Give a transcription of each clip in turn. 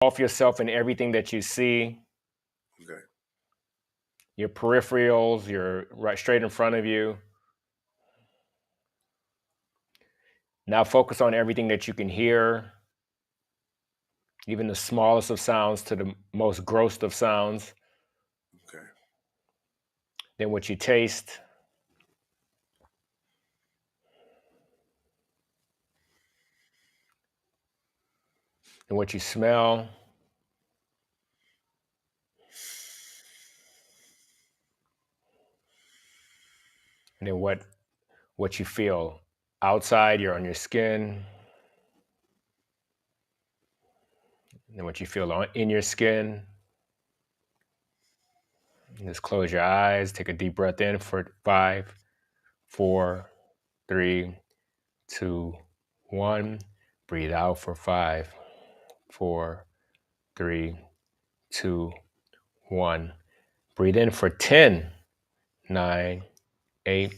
off yourself in everything that you see, Okay. your peripherals, your right straight in front of you. Now focus on everything that you can hear, even the smallest of sounds to the most gross of sounds. Okay. Then what you taste, and what you smell, and then what you feel. Outside, you're on your skin, and then what you feel in your skin. And just close your eyes, take a deep breath in for 5, 4, 3, 2, 1. Breathe out for 5, 4, 3, 2, 1. Breathe in for 10, 9, 8,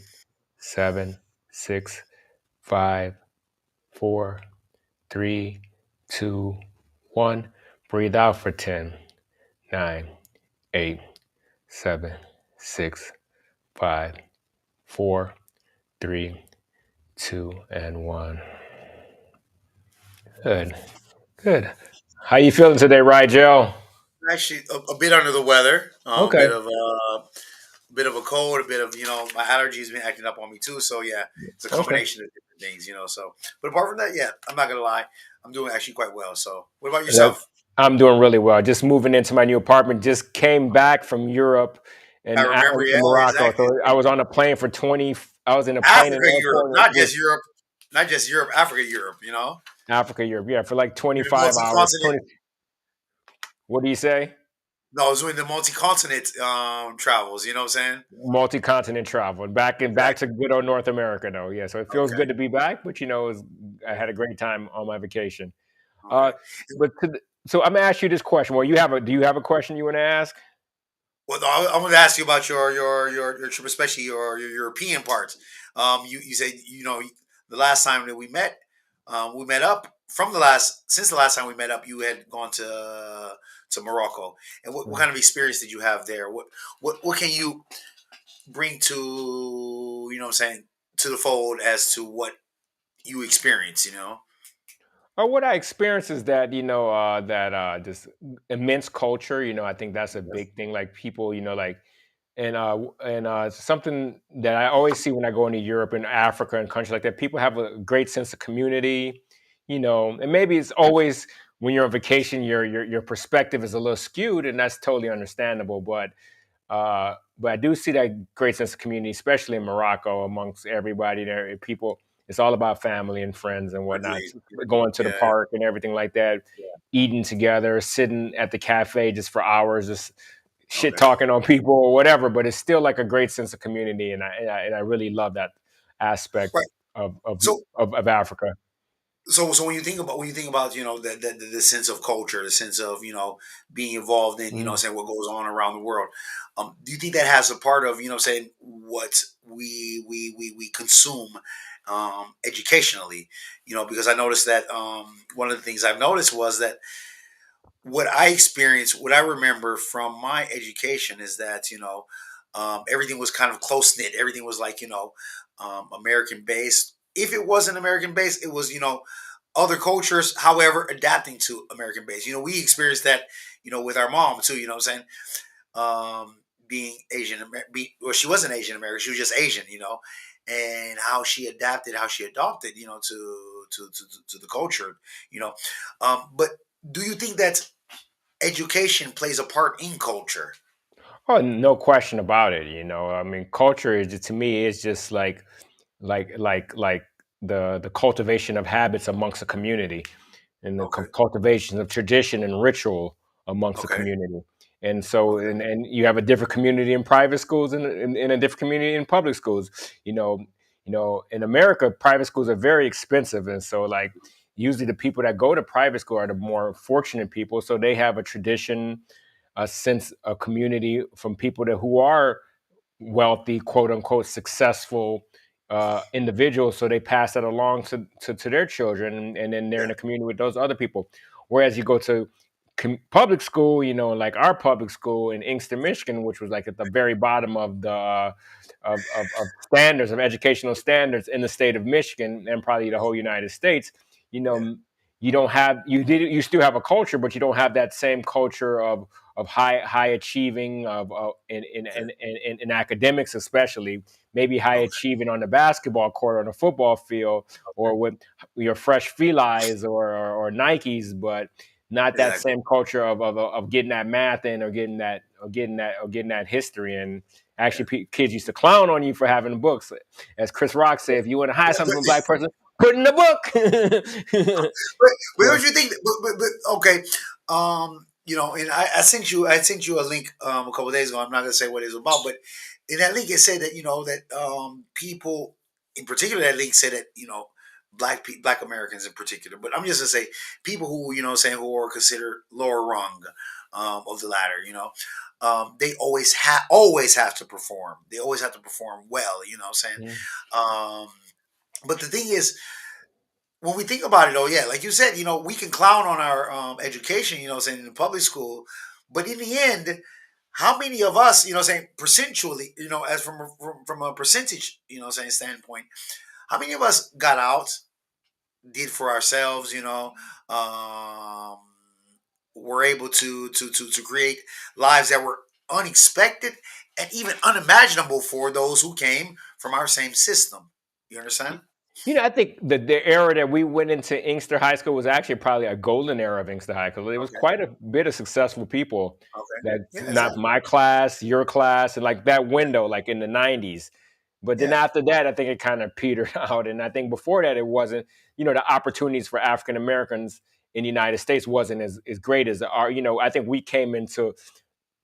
7, 6, 5, 4, 3, 2, 1. Breathe out for 10, 9, 8, 7, 6, 5, 4, 3, 2, and 1. Good. Good. How you feeling today, Rigel? Actually, a bit under the weather. Okay. A bit of a cold, a bit of my allergies been acting up on me too. So yeah, it's a Okay. combination of different things. So, but apart from that, yeah, I'm not gonna lie, I'm doing actually quite well. So, what about That, yourself? I'm doing really well. Just moving into my new apartment. Just came back from Europe I and remember, yeah, Morocco. exactly. So I was on a plane for 20. I was in a plane in Africa, Europe, airport. not just Europe, not just Europe, Africa, Europe. Africa, Europe. Yeah, for like With the 25 hours. multi-continent. 20. What do you say? No, I was doing the multi-continent travels. You know what I'm saying? Multi-continent travel. Back Exactly. to good old North America though. Yeah, so it feels Okay. good to be back, but I had a great time on my vacation. Uh, Okay. but so I'm gonna ask you this question. Well, do you have a question you want to ask? Well, no, I want to ask you about your trip, especially your European parts. You said the last time that we met up from the last since the last time we met up, you had gone to Morocco. And what kind of experience did you have there? What can you bring to what I'm saying, to the fold as to what you experience? Or what I experienced is that that just immense culture. I think that's a Okay. big thing. Like people, something that I always see when I go into Europe and Africa and countries like that, people have a great sense of community. And maybe it's always when you're on vacation, your perspective is a little skewed, and that's totally understandable. But I do see that great sense of community, especially in Morocco, amongst everybody there. People, it's all about family and friends and whatnot. Agreed. Going to the Yeah. park and everything like that, Yeah. eating together, sitting at the cafe just for hours, just shit Okay. talking on people or whatever. But it's still like a great sense of community, and I really love that aspect Right. of of, So of Africa. so when you think about the sense of culture, the sense of being involved in Mhm. saying what goes on around the world, do you think that has a part of saying what we consume educationally? Because I noticed that one of the things I've noticed was that what I experienced, what I remember from my education is that everything was kind of close knit. Everything was like American based. If it wasn't American based, it was other cultures, however, adapting to American based. We experienced that with our mom too. You know what I'm saying? Being Asian American, well, she wasn't Asian American. She was just Asian. And how she adapted, how she adopted, to the culture. But do you think that education plays a part in culture? Oh, no question about it. I mean, culture is to me is just like the cultivation of habits amongst a community and the Okay. cultivation of tradition and ritual amongst the Okay. community. And so, Okay. and you have a different community in private schools and a different community in public schools. You know, in America, private schools are very expensive, and so like usually the people that go to private school are the more fortunate people. So they have a tradition, a sense of community from people who are wealthy, quote unquote, successful individuals. So they pass that along to their children, and then they're Yeah. in a community with those other people. Whereas you go to public school, you know, like our public school in Inkster, Michigan, which was like at the very bottom of the of standards of educational standards in the state of Michigan and probably the whole United States. You Yeah. know, you don't have you still have a culture, but you don't have that same culture of high achieving Okay. in academics, especially maybe high Okay. achieving on the basketball court or on the football field or with your fresh felines or Nikes, but not that Exactly. same culture of getting that math in or getting that history. And Yeah. actually, kids used to clown on you for having books. As Chris Rock said, if you want to hide something from a black person, put it in the book. But So, don't you think? But okay. And I sent you a link a couple days ago. I'm not gonna say what it's about, but in that link it said that that people in particular, that link said that black Americans in particular, but I'm just gonna say people who saying who are considered lower rung of the ladder. They always have to perform. They always have to perform well. You know what I'm saying? mm, Um, but the thing is, when we think about it, oh yeah, like you said, we can clown on our education, saying in the public school, but in the end, how many of us, saying percentually, as from a percentage, saying standpoint, how many of us got out, did for ourselves, um, were able to create lives that were unexpected and even unimaginable for those who came from our same system. You understand? I think the era that we went into Inkster High School was actually probably a golden era of Inkster High School. There was Okay. quite a bit of successful people Okay. that's Yeah. not Exactly. my class, your class, and like that Yeah. window, like in the '90s. But then Yeah. after that, I think it kind of petered out. And I think before that, it wasn't, the opportunities for African Americans in the United States wasn't as great as our, I think we came into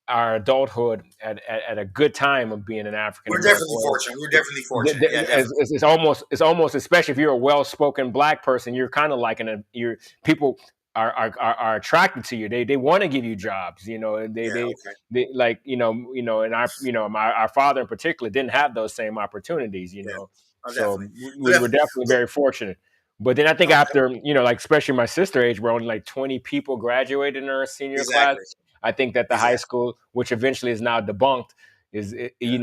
our adulthood at a good time of being an African We're American. definitely fortunate. We're definitely fortunate. Yeah, definitely. It's almost, especially if you're a well-spoken black person, you're kind of like you're people are attracted to you. They want to give you jobs, and they Yeah. they Okay. they like and our father in particular didn't have those same opportunities, Yeah. Oh, so definitely. Oh, we were definitely. definitely But very fortunate. But then I think okay. after, like especially my sister age, where only like 20 people graduated in our senior class. Exactly. I think that the high Exactly. school, which eventually is now debunked, is Yeah.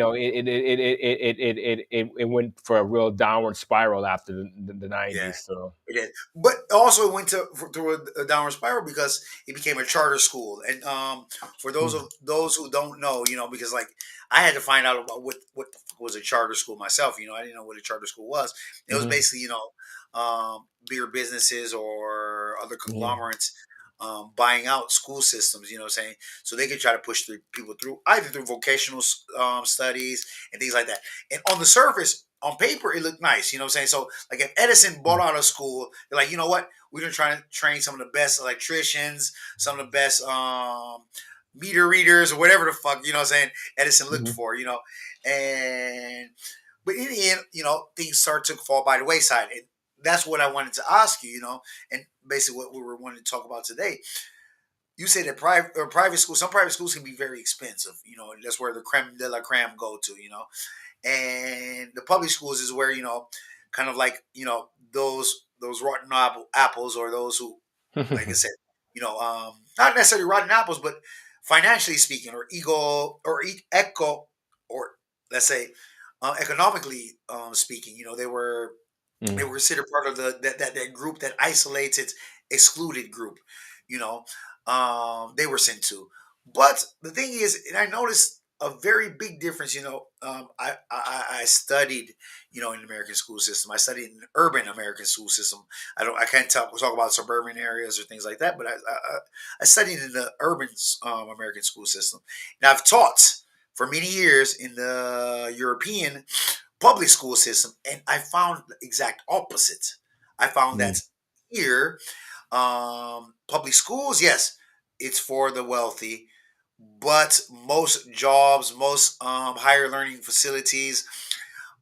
it went for a real downward spiral after the Yeah. 90s. So It did. But also it went through a downward spiral because it became a charter school. And for those who don't know, because like I had to find out about what the fuck was a charter school myself. I didn't know what a charter school was. It was mhm, basically, bigger businesses or other mhm, conglomerates buying out school systems, saying so they could try to push people through either through vocational studies and things like that. And on the surface, on paper, it looked nice, saying? So, like, if Edison bought out a school, they're like, you know what? We're going to try to train some of the best electricians, some of the best meter readers, or whatever the fuck, Edison looked mhm, for, And, but in the end, things start to fall by the wayside. And that's what I wanted to ask you, and basically what we were wanting to talk about today. You say that private schools, some private schools can be very expensive, that's where the creme de la creme go to, and the public schools is where kind of like those rotten apples, or those who, like I said, not necessarily rotten apples, but financially speaking, or ego, or eco, or let's say economically speaking, they were mhm, considered part of that group, that isolated, excluded group. You know, they were sent to. But the thing is, and I noticed a very big difference. I studied, in the American school system. I studied in the urban American school system. I can't talk about suburban areas or things like that, but I studied in the urban American school system. And I've taught for many years in the European public school system, and I found the exact opposite. I found mhm, that here, public schools, yes, it's for the wealthy, but most jobs, most higher learning facilities,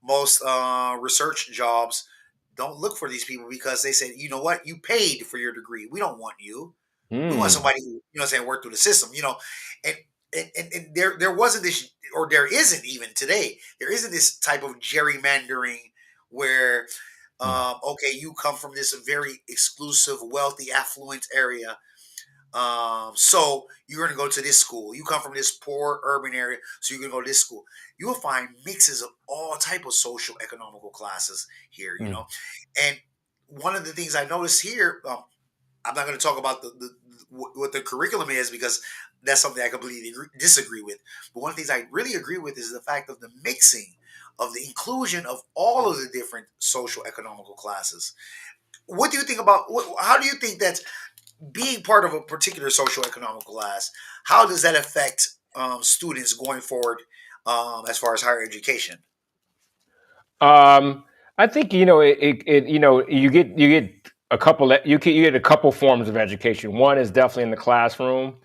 most research jobs don't look for these people, because they say, you know what, you paid for your degree. We don't want you. We want mm, somebody who, saying, work through the system, and and there wasn't this, or there isn't even today. There isn't this type of gerrymandering where, mm, okay, you come from this very exclusive, wealthy, affluent area. So you're going to go to this school. You come from this poor urban area, so you're going to go to this school. You will find mixes of all type of social economical classes here. Mm. And one of the things I noticed here, I'm not going to talk about what the curriculum is because that's something I completely disagree with. But one of the things I really agree with is the fact of the mixing of the inclusion of all of the different social economical classes. What do you think about? How do you think that being part of a particular social economical class, how does that affect students going forward as far as higher education? Um, I think you get a you get a couple forms of education. One is definitely in the classroom.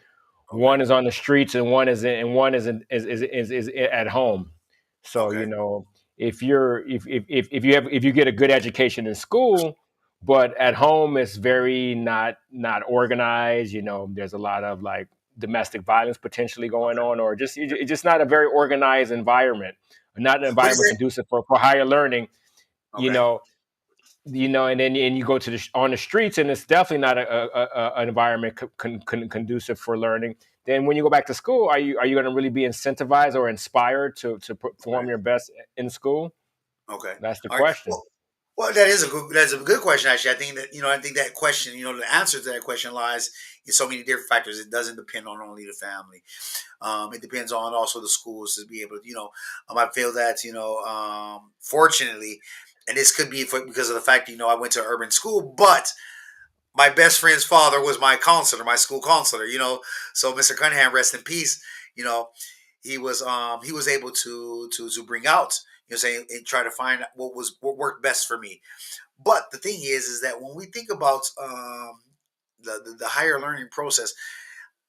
Okay, One is on the streets, and one is at home. So okay, if you get a good education in school, but at home it's very not organized. There's a lot of like domestic violence potentially going okay, on, or it's just not a very organized environment, not an what is environment it? conducive for higher learning. You Okay, know, and then you go to on the streets, and it's definitely not an environment conducive for learning. Then when you go back to school, are you going to really be incentivized or inspired to perform okay, your best in school? okay. That's the All right. question. Well, that's a good question. Actually, I think that question, the answer to that question lies in so many different factors. It doesn't depend on only the family. It depends on also the schools to be able to, I feel that, fortunately, and this could be because of the fact, I went to urban school, but my best friend's father was my counselor, my school counselor, so Mr. Cunningham, rest in peace, you know, he was able to bring out, saying and try to find what worked best for me. But the thing is that when we think about the higher learning process,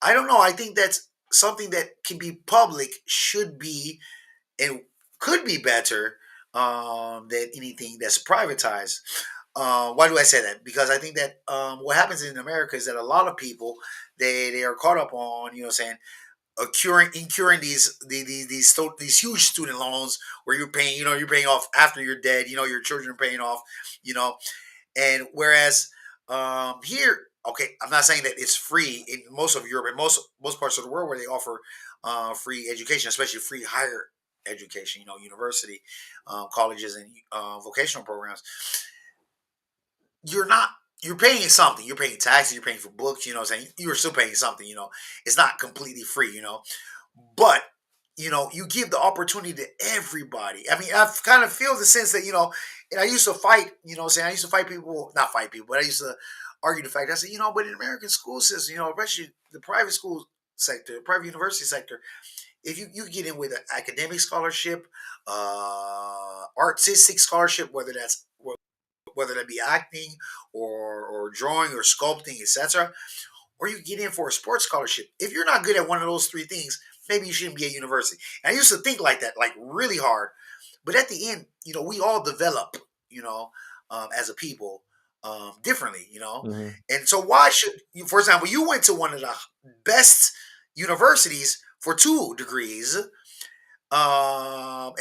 I don't know. I think that's something that can be public, should be, and could be better than anything that's privatized. Why do I say that? Because I think that what happens in America is that a lot of people they are caught up on, saying incurring these huge student loans where you're paying off after you're dead. Your children are paying off. You know, and whereas here, okay, I'm not saying that it's free in most of Europe and most parts of the world where they offer free education, especially free higher education. University, colleges, and vocational programs. You're not. You're paying something. You're paying taxes. You're paying for books. You know what I'm saying? You're still paying something. It's not completely free. But you give the opportunity to everybody. I mean, I kind of feel the sense that and I used to fight. I used to fight people, not fight people, but I used to argue the fact. I said, but in American school system, especially the private school sector, private university sector, if you get in with an academic scholarship, artistic scholarship, whether that be acting or drawing or sculpting, etc., or you get in for a sports scholarship. If you're not good at one of those three things, maybe you shouldn't be at university. And I used to think like that, like really hard. But at the end, we all develop, as a people, differently, Hmm. And so why should you, for example, you went to one of the best universities for 2 degrees, and I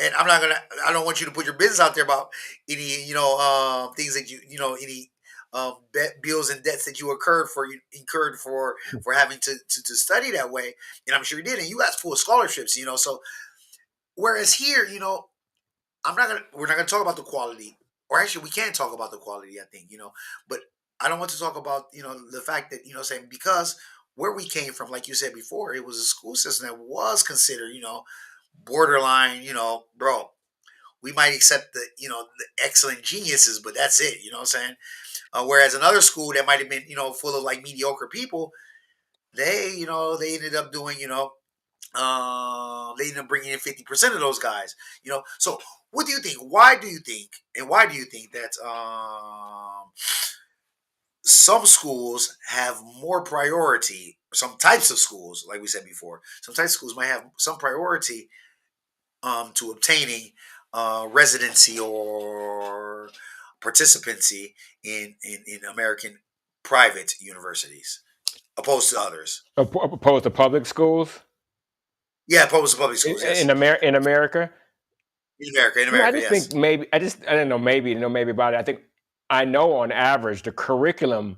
don't want you to put your business out there about any, things that any bills and debts that you incurred for having to study that way. And I'm sure you did. And you got full scholarships, so whereas here, we're not gonna talk about the quality, or actually we can talk about the quality, I think, but I don't want to talk about, the fact that, saying because where we came from, like you said before, it was a school system that was considered, borderline, bro. We might accept the excellent geniuses, but that's it. You know what I'm saying? Whereas another school that might have been, full of like mediocre people, they ended up doing, they ended up bringing in 50% of those guys. So what do you think? Why do you think that some schools have more priority? Some types of schools, like we said before, some types of schools might have some priority to obtaining residency or participancy in American private universities opposed to others. Opposed to public schools Yeah, opposed to public schools. Yes, In America. in America. In I America, just think yes. maybe I don't know, maybe about it. I think I know on average the curriculum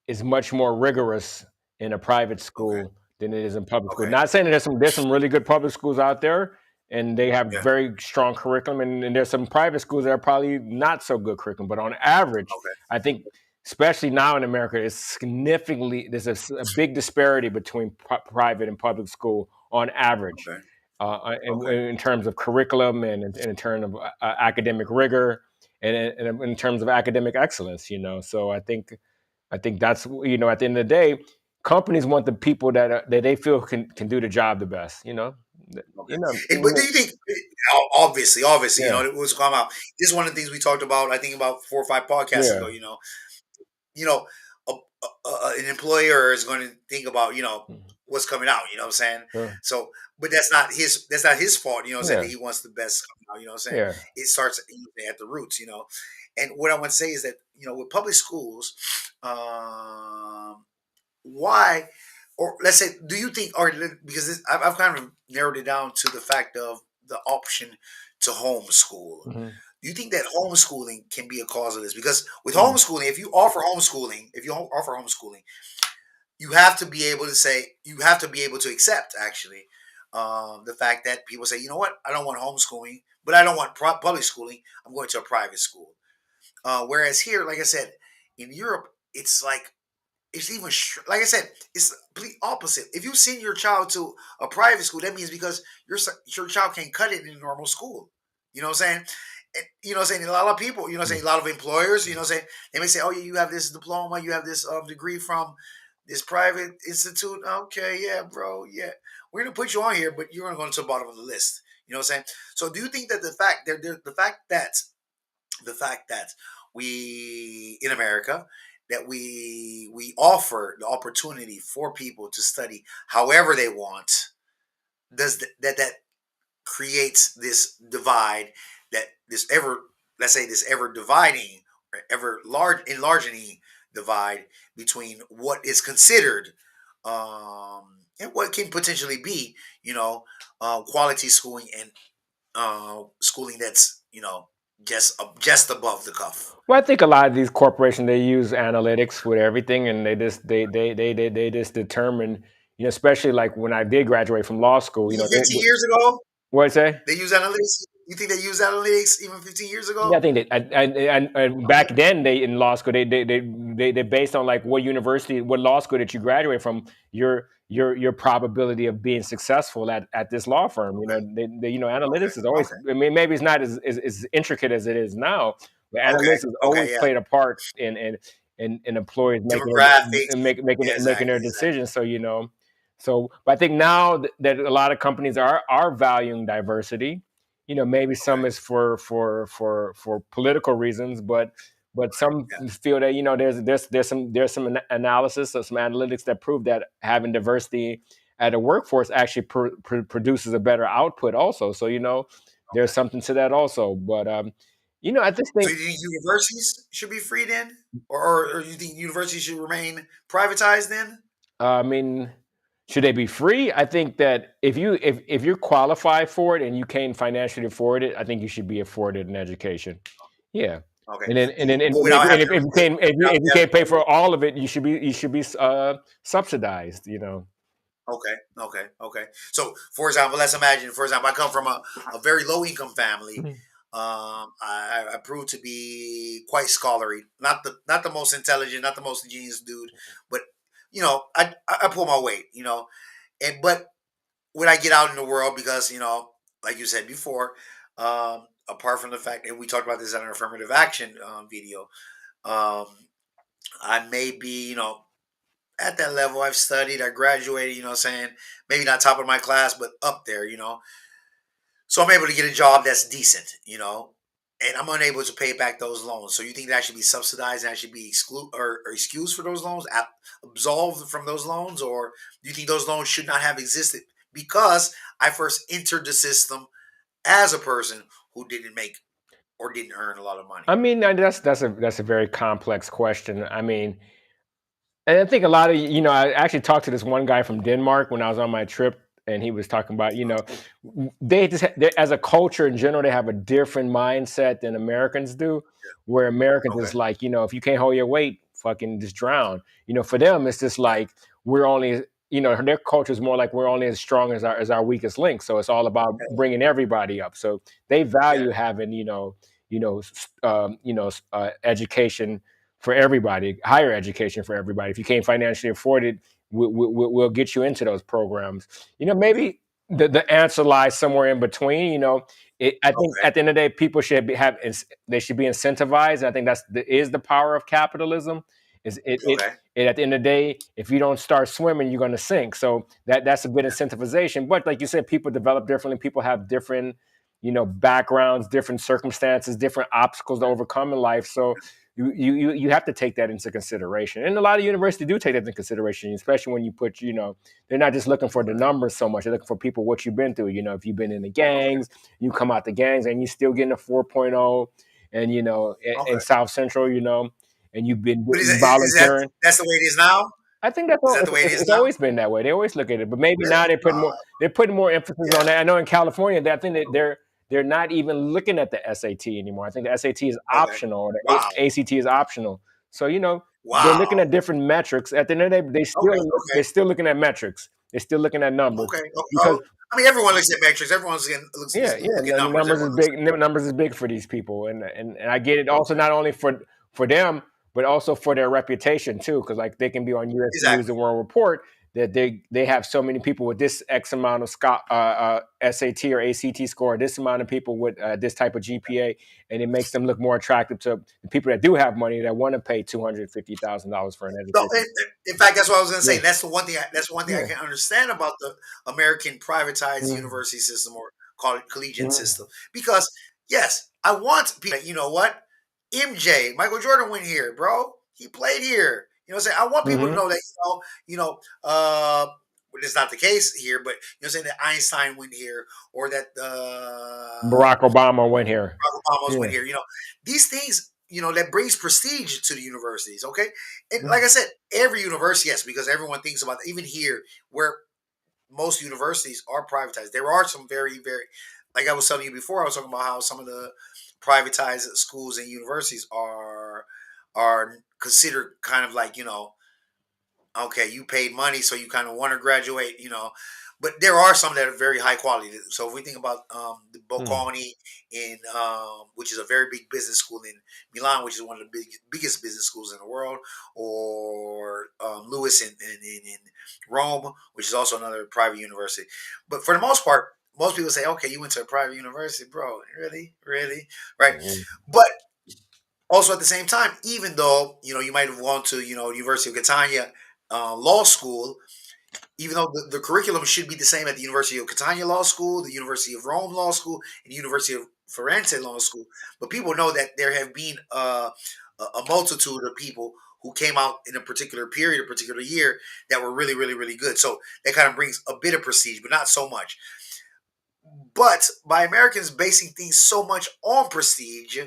is much more rigorous in a private Okay. school than it is in public school. Okay. Not saying that there's some really good public schools out there, and they have Yeah. very strong curriculum, and there's some private schools that are probably not so good curriculum. But on average, Okay. I think, especially now in America, it's significantly there's a big disparity between private and public school on average. Okay. Okay. In terms of curriculum and in terms of academic rigor and in terms of academic excellence, So I think that's at the end of the day, companies want the people that they feel can do the job the best. Okay. You know, But do you think, obviously, yeah, it was come out. This is one of the things we talked about. I think about 4 or 5 podcasts yeah, ago. You know, an employer is going to think about mhm, what's coming out. You know what I'm saying? sure, So, but that's not his fault. You know what I'm saying? yeah, That he wants the best coming out. You know what I'm saying? yeah, It starts at the roots. And what I want to say is that with public schools, why, or let's say, do you think, or because I've kind of narrowed it down to the fact of the option to homeschool. hmm, Do you think that homeschooling can be a cause of this? Because with hmm, homeschooling, if you offer homeschooling, you have to be able to say, you have to be able to accept actually the fact that people say, you know what, I don't want homeschooling, but I don't want public schooling. I'm going to a private school. Whereas here, like I said, in Europe, it's like it's even like I said, it's the complete opposite. If you send your child to a private school, that means because your child can't cut it in a normal school. You know what I'm saying? You know what I'm saying? A lot of people, you know what I'm saying? A lot of employers, you know what I'm saying? They may say, oh, yeah, you have this diploma, you have this degree from this private institute. Okay, yeah, bro, yeah. We're going to put you on here, but you're going to go to the bottom of the list. You know what I'm saying? So do you think that the fact that we in America that we offer the opportunity for people to study however they want, that creates this divide, that this ever let's say this ever dividing or ever large enlarging divide between what is considered and what can potentially be quality schooling and schooling that's just above the cuff. Well, I think a lot of these corporations, they use analytics with everything, and they just determine, especially like when I did graduate from law school, Even 15 years ago, what I say. they use analytics. You think they use analytics even 15 years Yeah, I ago? think that and back then they in law school they based on like what university, what law school that you graduate from, your probability of being successful at this law firm. Okay, okay, Analytics is always. okay, I mean, maybe it's not as intricate as it is now, but okay, analytics has always okay. Yeah, played a part in employers demographics. making Yeah, making exactly, their exactly. decisions. But I think now that a lot of companies are valuing diversity. Maybe Okay, some is for political reasons, but okay, some yeah, feel that there's some analysis or some analytics that prove that having diversity at a workforce actually produces a better output also. So there's okay. something to that also. But I just So think, you think universities should be free then, or you think universities should remain privatized then? I mean, should they be free? I think that if you're qualified for it and you can financially afford it, I think you should be afforded an education. Yeah. Okay, And but then without having if you to, can't without if you having can't pay to. for all of it, you should be subsidized. Okay, okay, okay. So, for example, let's imagine, for example, I come from a very low income family. Mhm. I proved to be quite scholarly, not the most intelligent, not the most genius dude, but I pull my weight, but when I get out in the world, because like you said before, apart from the fact, and we talked about this on an affirmative action video, um, I may be at that level. I've studied, I graduated, saying maybe not top of my class, but up there. So I'm able to get a job that's decent, and I'm unable to pay back those loans. So you think that should be subsidized and I should be or excused for those loans, absolved from those loans, or do you think those loans should not have existed because I first entered the system as a person who didn't make or didn't earn a lot of money? I mean, that's a very complex question. I mean, and I think a lot of I actually talked to this one guy from Denmark when I was on my trip, and he was talking about they just as a culture in general, they have a different mindset than Americans do. Where Americans Okay, is like, if you can't hold your weight, fucking just drown. For them, it's just yeah, like we're only, their culture is more like we're only as strong as our weakest link. So it's all about bringing everybody up. So they Yeah. value having, education for everybody, higher education for everybody. If you can't financially afford it, we'll get you into those programs. Maybe the answer lies somewhere in between. I think Okay. at the end of the day, people should they should be incentivized. And I think is the power of capitalism. Is Okay. at the end of the day, if you don't start swimming, you're going to sink. So that's a good incentivization. But like you said, people develop differently. People have different, backgrounds, different circumstances, different obstacles to overcome in life. So you have to take that into consideration. And a lot of universities do take that into consideration, especially when you put, they're not just looking for the Okay. numbers so much. They're looking for people, what you've been through. If you've been in the Okay. gangs, you come out the gangs and you still getting a 4.0, and in Okay. South Central, and you've been But is that volunteering. that's the way it is now? I think that's Is all. that the way it is It's now? always been that way. They always look at it, but maybe Really? now they're putting more emphasis Yeah. on that. I know in California, I think that they're not even looking at the SAT anymore. I think the SAT is Okay. optional, or the Wow. ACT is optional. So they're looking Wow. at different metrics. At the end of the day, Okay. Okay. they're still looking at metrics. They're still looking at numbers Okay. because I mean, everyone looks at metrics. Everyone's yeah, is yeah, looking at the numbers. numbers is Everyone looks. big. Numbers is big for these people, and I get it. Also, Okay. not only for them, but also for their reputation too, because like they can be on U.S. News Exactly. and World Report that they have so many people with this X amount of SAT or ACT score, this amount of people with this type of GPA, and it makes them look more attractive to the people that do have money that want to pay $250,000 for an No, education. in fact, that's what I was going to say. Yeah, That's the one thing. That's one thing I yeah, can understand about the American privatized mm, university system or college collegiate mm, system. Because yes, I want people. You know what? MJ, Michael Jordan went here, bro. He played here. You know what I'm saying? I want people to mm-hmm. know that. Well, it's not the case here, but what I'm saying that Einstein went here, or that Barack Obama went here. Barack Obama's Yeah. went here. These things, that brings prestige to the universities. Okay, and like Mm, I said, every university, yes, because everyone thinks about even here where most universities are privatized. There are some very, very, like I was telling you before. I was talking about how some of the privatized schools and universities are considered kind of like okay, you paid money, so you kind of want to graduate. But there are some that are very high quality. So if we think about the mm. Bocconi in which is a very big business school in Milan, which is one of the biggest business schools in the world, or Lewis in Rome, which is also another private university. But for the most part, most people say, okay, you went to a private university, bro. Really, really, right? Mm. But also at the same time, even though you might have gone to University of Catania law school, even though the curriculum should be the same at the University of Catania Law School, the University of Rome Law School, and the University of Firenze Law School, but people know that there have been a multitude of people who came out in a particular period, a particular year, that were really, really, really good. So that kind of brings a bit of prestige, but not so much. But by Americans basing things so much on prestige,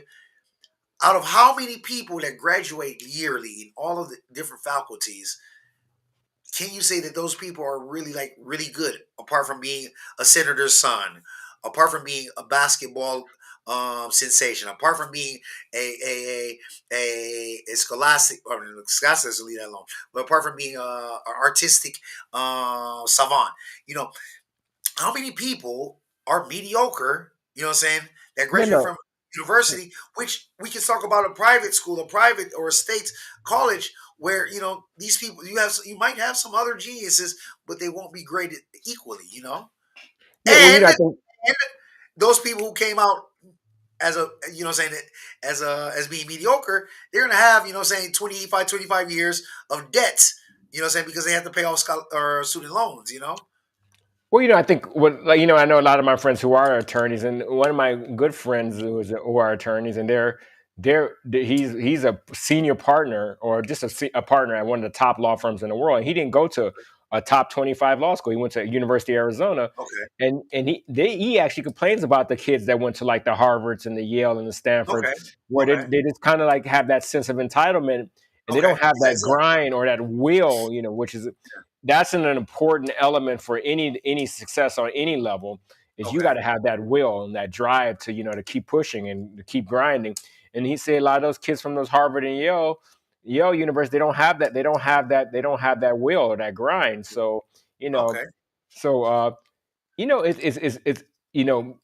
out of how many people that graduate yearly in all of the different faculties, can you say that those people are really like really good apart from being a senator's son, apart from being a basketball sensation, apart from being a scholastic, or scholastic doesn't leave that alone, but apart from being an artistic savant, you know how many people are mediocre, you know what I'm saying, that Yeah, graduate no. from university, which we can talk about a private school, a private or a state college, where these people, you might have some other geniuses, but they won't be graded equally. Yeah, well, And I think and those people who came out as a saying as being mediocre, they're gonna have saying 25 years of debt, because they have to pay off or student loans. well, I think what like I know a lot of my friends who are attorneys, and one of my good friends who are attorneys, and he's a senior partner or just a partner at one of the top law firms in the world. And he didn't go to a top 25 law school. He went to University of Arizona, Okay. and he actually complains about the kids that went to like the Harvards and the Yale and the Stanfords, Okay. where Okay. they just kind of like have that sense of entitlement, and they Okay. don't have that That's it. grind or that will, which is that's an important element for any success on any level. Is you got Okay. to have that will and that drive to to keep pushing and to keep grinding. And he said a lot of those kids from those Harvard and Yale, Yale University, they don't have that. They don't have that. They don't have that will or that grind. So you know, Okay. so it's you know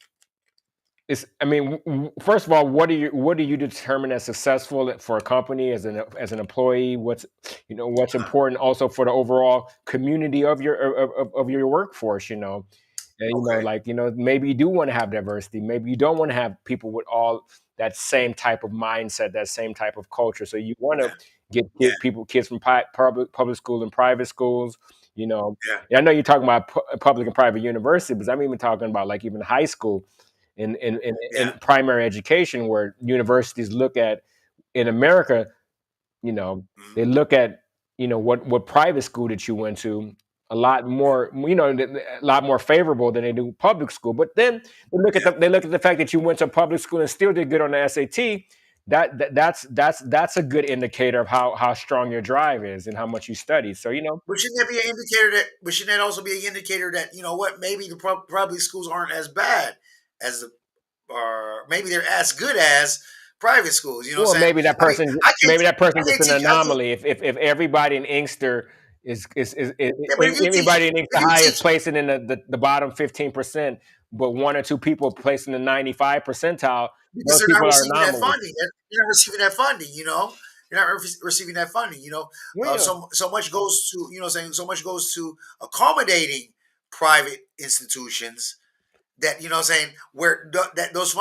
it's I mean first of all, what do you determine as successful for a company as an employee? What's Uh-huh. important also for the overall community of of your workforce, and Okay. maybe you do want to have diversity, maybe you don't want to have people with all that same type of mindset, that same type of culture, so you want to Yeah. get Yeah. kids from public schools and private schools. Yeah. Yeah, I know you're talking about public and private university, but I'm even talking about like even high school in Yeah. primary education, where universities look at in America, you know, Mhm. they look at what private school that you went to a lot more, a lot more favorable than they do public school. But then Yeah. they look at the fact that you went to public school and still did good on the SAT. That's a good indicator of how strong your drive is and how much you study. So But shouldn't that be an indicator that? But shouldn't that also be an indicator that you know what? Maybe the public schools aren't as bad as the, or maybe they're as good as private schools. You know what Well, I'm saying? I mean, maybe that person I just can't an teach. I can't. anomaly. If everybody in Inkster Yeah, but everybody in if Inkster you High is teach, placing in the bottom 15%, but one or two people placing in the 95 percentile, because those they're not people are receiving that anomalies. funding. They're not receiving that funding. You know, they're not receiving that funding. You know, Yeah, so much goes to you know saying so much goes to accommodating private institutions that you know saying where that those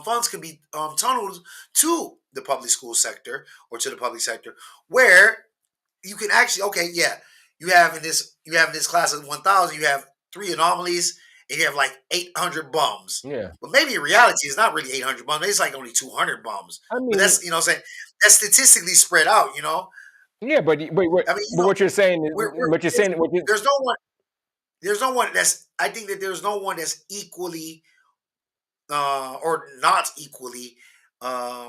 funds can be tunneled to the public school sector or to the public sector where you can actually okay yeah you have in this class of 1,000 you have three anomalies and you have like 800 bums, yeah. but maybe in reality it's not really 800 bums, maybe it's like only 200 bums, I but mean, that's you know what I'm saying that's statistically spread out, you know. yeah, I mean, you but know, what you're saying is we're what you're saying. there's no one there's no one that's I think that there's no one that's equally or not equally uh,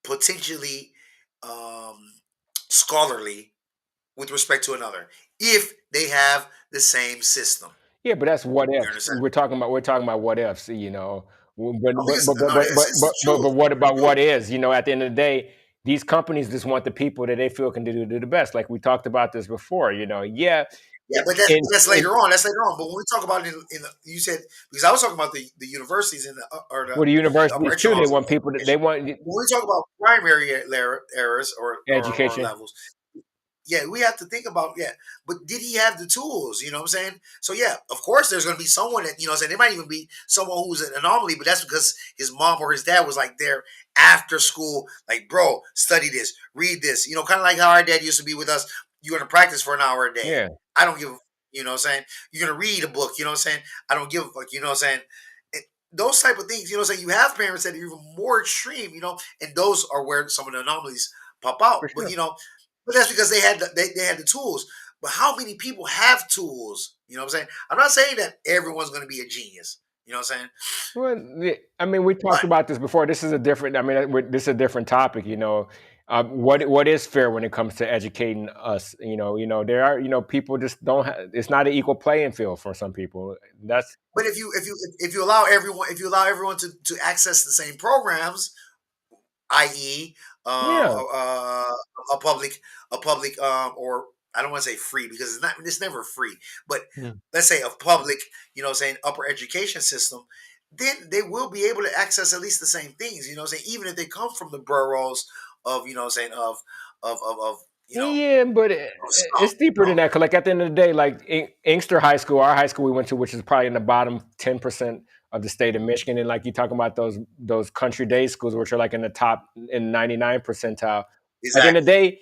potentially um, scholarly with respect to another if they have the same system. Yeah, but that's what You ifs. understand? We're talking about what ifs, But No, but because but but no, but but it's but, the but, truth. but what It's about the truth. what is? At the end of the day, these companies just want the people that they feel can do the best. Like we talked about this before. Yeah, Yeah, but that's later on. That's later on. But when we talk about it in the, you said because I was talking about the universities and the or well, the the upper universities too, they echelons of want people that they education. want When we talk about primary errors or education. levels, yeah, we have to think about yeah. But did he have the tools? You know what I'm saying? So yeah, of course, there's going to be someone that you know. What I'm saying there might even be someone who's an anomaly, but that's because his mom or his dad was like there after school, like bro, study this, read this. You know, kind of like how our dad used to be with us. You're going to practice for an hour a day. Yeah, I don't give. You know what I'm saying? You're going to read a book. You know what I'm saying? I don't give a fuck. You know what I'm saying? Those type of things. You know what I'm saying? You have parents that are even more extreme. You know, and those are where some of the anomalies pop for out. But sure. you know but that's because they had the tools. But how many people have tools? You know what I'm saying? I'm not saying that everyone's going to be a genius. You know what I'm saying? Well, I mean, we talked But about this before. This is a different. I mean, this is a different topic. What is fair when it comes to educating us? There are people just don't. It's not an equal playing field for some people. That's if you allow everyone to access the same programs, i.e., yeah. a public or I don't want to say free because it's never free, but Hmm. let's say a public, you know, saying upper education system, then they will be able to access at least the same things, you know, saying even if they come from the boroughs of, you know, saying of you know Yeah, but of some, it's deeper you than know, that. 'Cause like at the end of the day, like Inkster High School, our high school we went to, which is probably in the bottom 10% of the state of Michigan, and like you talking about those country day schools, which are like in the top in 99 percentile. At the end of the exactly. day,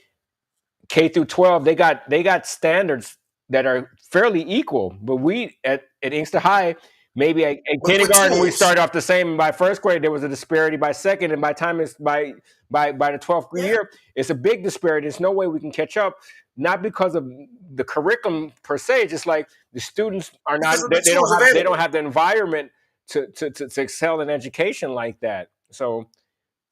K through 12, they got standards that are fairly equal. But we at Inkster High, maybe at But with kindergarten we tools, started off the same. And by first grade, there was a disparity by second, and by time it's by the 12th yeah, year, it's a big disparity. There's no way we can catch up. Not because of the curriculum per se, just like the students are not because of the they don't tools have available. the environment to excel in education like that. So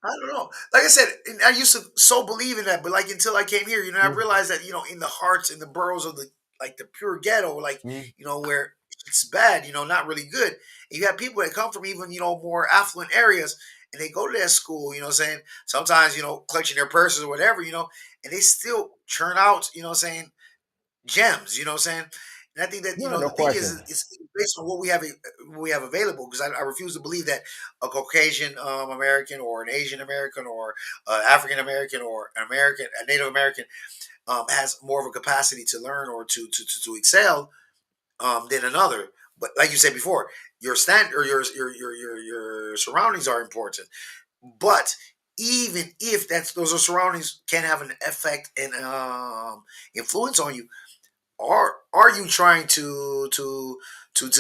I don't know. Like I said, and I used to so believe in that, but like until I came here, you know, I mm, realized that you know, in the hearts, in the boroughs of the like the pure ghetto, like mm, you know, where it's bad, you know, not really good. And you have people that come from even you know more affluent areas, and they go to that school, sometimes, clutching their purses or whatever, and they still churn out, gems, And I think that, No, no the thing is, question. it's based on what we have available, because I refuse to believe that a Caucasian American, or an Asian American, or African American, or an American, a Native American, has more of a capacity to learn, or to excel, than another. But like you said before, your stand or your surroundings are important. But even if those are surroundings can have an effect and influence on you, are you trying to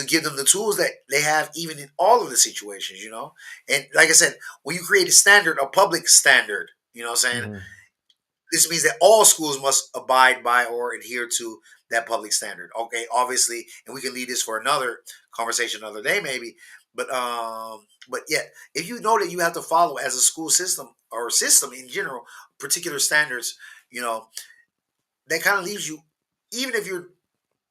give them the tools that they have, even in all of the situations? And like I said, when you create a standard, a public standard, Hmm. this means that all schools must abide by or adhere to that public standard. Okay, obviously, and we can leave this for another conversation another day, maybe. But yeah, if you know that you have to follow, as a school system or system in general, particular standards, you know, that kind of leaves you, even if you're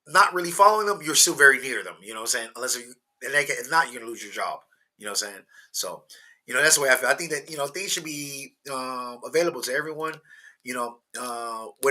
not really following them, you're still very near them. You know what I'm saying? Unless you, and if not, you're gonna lose your job. You know what I'm saying? So, that's the way I feel. I think that things should be available to everyone. Whatever